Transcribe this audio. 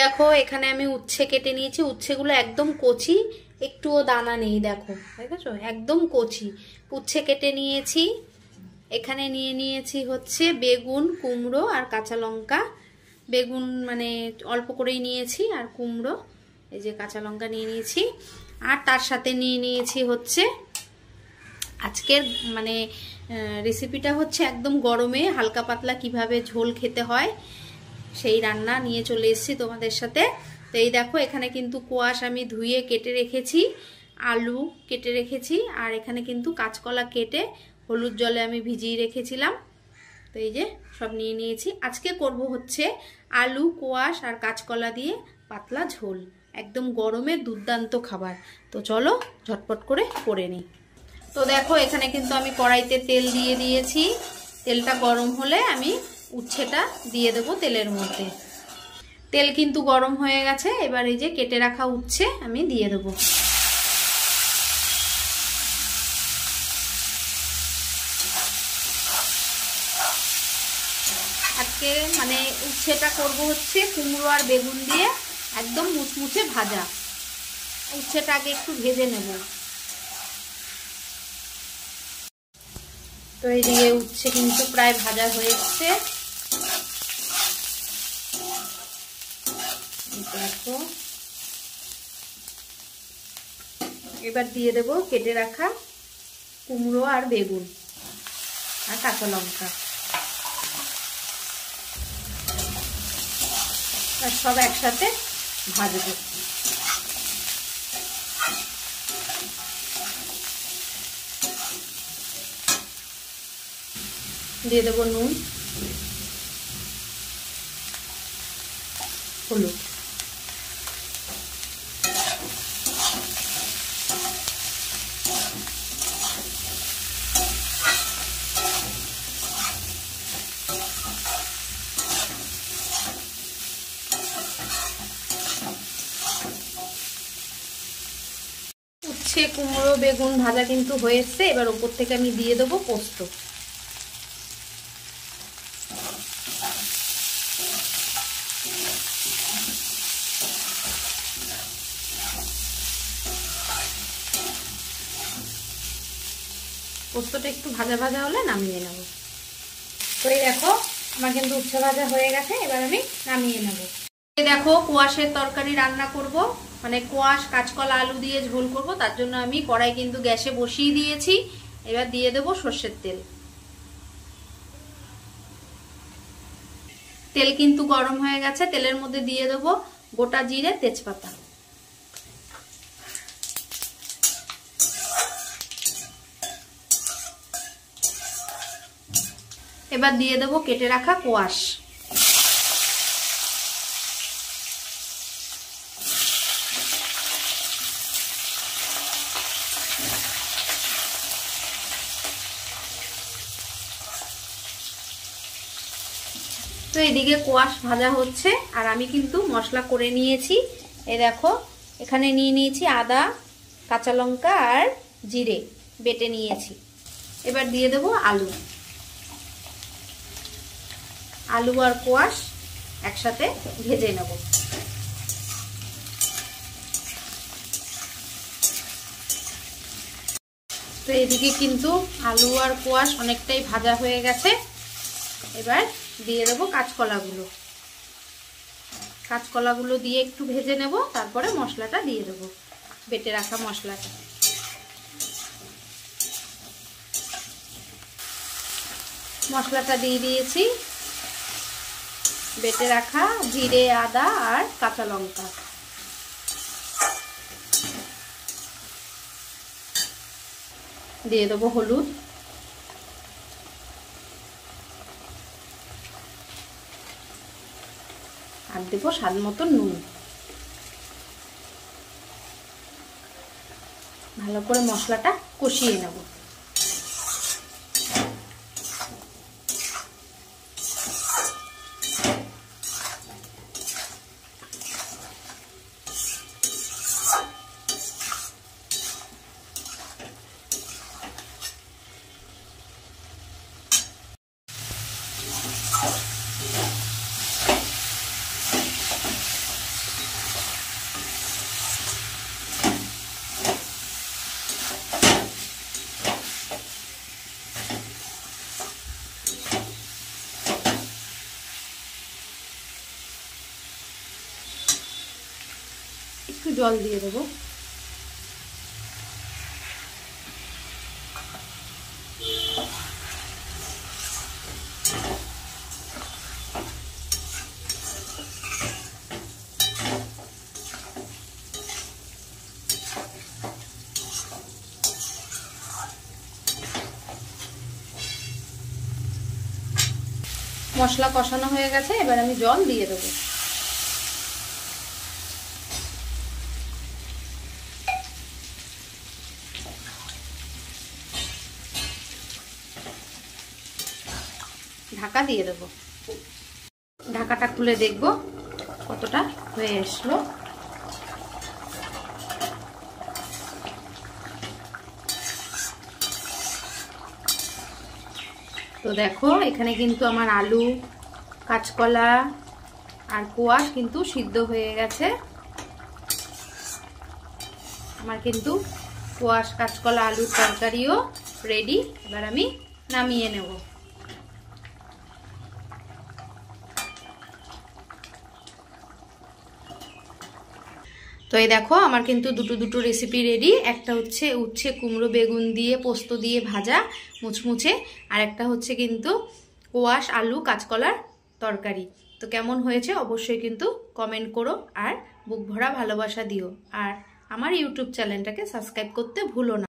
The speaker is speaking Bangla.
দেখো এখানে আমি উচ্ছে কেটে নিয়েছি। উচ্ছেগুলো একদম কচি, একটুও দানা নেই। দেখো দেখেছো, একদম কচি উচ্ছে কেটে নিয়েছি। এখানে নিয়ে নিয়েছি হচ্ছে বেগুন, কুমড়ো আর কাঁচা লঙ্কা। বেগুন মানে অল্প করেই নিয়েছি, আর কুমড়ো এই যে কাঁচা লঙ্কা নিয়ে নিয়েছি। আর তার সাথে নিয়ে নিয়েছি হচ্ছে আজকের মানে রেসিপিটা হচ্ছে একদম গরমে হালকা পাতলা কিভাবে ঝোল খেতে হয় সেই রান্না নিয়ে চলে এসেছি তোমাদের সাথে। তো এই দেখো এখানে কিন্তু কোয়াশ আমি ধুয়ে কেটে রেখেছি, আলু কেটে রেখেছি, আর এখানে কিন্তু কাঁচকলা কেটে হলুদ জলে আমি ভিজিয়ে রেখেছিলাম। তো এই যে সব নিয়ে নিয়েছি। আজকে করব হচ্ছে আলু, কোয়াশ আর কাঁচকলা দিয়ে পাতলা ঝোল, একদম গরমে দুর্দান্ত খাবার। তো চলো ঝটপট করে নিই। তো দেখো এখানে কিন্তু আমি কড়াইতে তেল দিয়ে দিয়েছি। তেলটা গরম হলে আমি উচ্ছেটা দিয়ে দেবো তেলের মধ্যে। তেল কিন্তু গরম হয়ে গেছে। এবার এই যে কেটে রাখা উচ্ছে আমি দিয়ে দেবো। আজকে মানে উচ্ছেটা করব হচ্ছে কুমড়ো আর বেগুন দিয়ে, একদম মুচমুচে ভাজা। উচ্ছেটা আগে একটু ভেজে নেব। তো এই দিয়ে উচ্ছে কিন্তু প্রায় ভাজা হয়ে এসছে। দেখো এবার দিয়ে দেব কেটে রাখা কুমড়ো আর বেগুন আর কাঁচা লঙ্কা, আর সব একসাথে ভাজবো। দিয়ে দেবো নুন, হলুদ। উচ্ছে কুমড়ো বেগুন ভাজা কিন্তু হয়ে এসছে। এবার ওপর থেকে আমি দিয়ে দেবো পোস্ত। পোস্তটা একটু ভাজা ভাজা হলে নামিয়ে নেব। তো এই দেখো আমার কিন্তু উচ্ছে ভাজা হয়ে গেছে। এবার আমি নামিয়ে নেব। দেখো কোয়াশের তরকারি রান্না করব, মানে কোয়াশ কাঁচকলা আলু দিয়ে ঝোল করব। তার জন্য আমি কড়াই কিন্তু গ্যাসে বসিয়ে দিয়েছি। এবার দিয়ে দেব সর্ষের তেল। তেল কিন্তু গরম হয়ে গেছে। তেলের মধ্যে দিয়ে দেব গোটা জিরে, তেজপাতা। এবার দিয়ে দেব কেটে রাখা কোয়াশ। তো এদিকে কোয়াশ ভাজা হচ্ছে, আর আমি কিন্তু মশলা করে নিয়েছি। এই দেখো এখানে নিয়ে নিয়েছি আদা, কাঁচা লঙ্কা আর জিরে বেটে নিয়েছি। এবার দিয়ে দেব আলু। আলু আর কোয়াশ একসাথে ভেজে নেব। তো এদিকে কিন্তু আলু আর কোয়াশ অনেকটাই ভাজা হয়ে গেছে। এবার দিয়ে দেবো কাঁচকলাগুলো। কাঁচকলাগুলো দিয়ে একটু ভেজে নেব, তারপরে মশলাটা দিয়ে দেবো, বেটে রাখা মশলাটা। মশলাটা দিয়ে দিয়েছি, বেটে রাখা জিরে, আদা আর কাঁচা লঙ্কা। দিয়ে দেবো হলুদ, আর দেবো স্বাদ মতো নুন। ভালো করে মশলাটা কষিয়ে নেব। একটু জল দিয়ে দেবো। মশলা কষানো হয়ে গেছে, এবার আমি জল দিয়ে দেবো। ঢাকা দিয়ে দেবো। ঢাকাটা খুলে দেখব কতটা হয়ে আসলো। তো দেখো এখানে কিন্তু আমার আলু, কাঁচকলা আর কোয়াশ কিন্তু সিদ্ধ হয়ে গেছে। আমার কিন্তু কোয়াশ, কাঁচকলা, আলুর তরকারিও রেডি। এবার আমি নামিয়ে নেব। তো এই দেখো আমার কিন্তু দুটো রেসিপি রেডি। একটা হচ্ছে উচ্ছে কুমড়ো বেগুন দিয়ে পোস্ত দিয়ে ভাজা মুচমুচে, আর একটা হচ্ছে কিন্তু কোয়াশ আলু কাঁচকলার তরকারি। তো কেমন হয়েছে অবশ্যই কিন্তু কমেন্ট করো, আর বুক ভরা ভালোবাসা দিও, আর আমার ইউটিউব চ্যানেলটাকে সাবস্ক্রাইব করতে ভুলো না।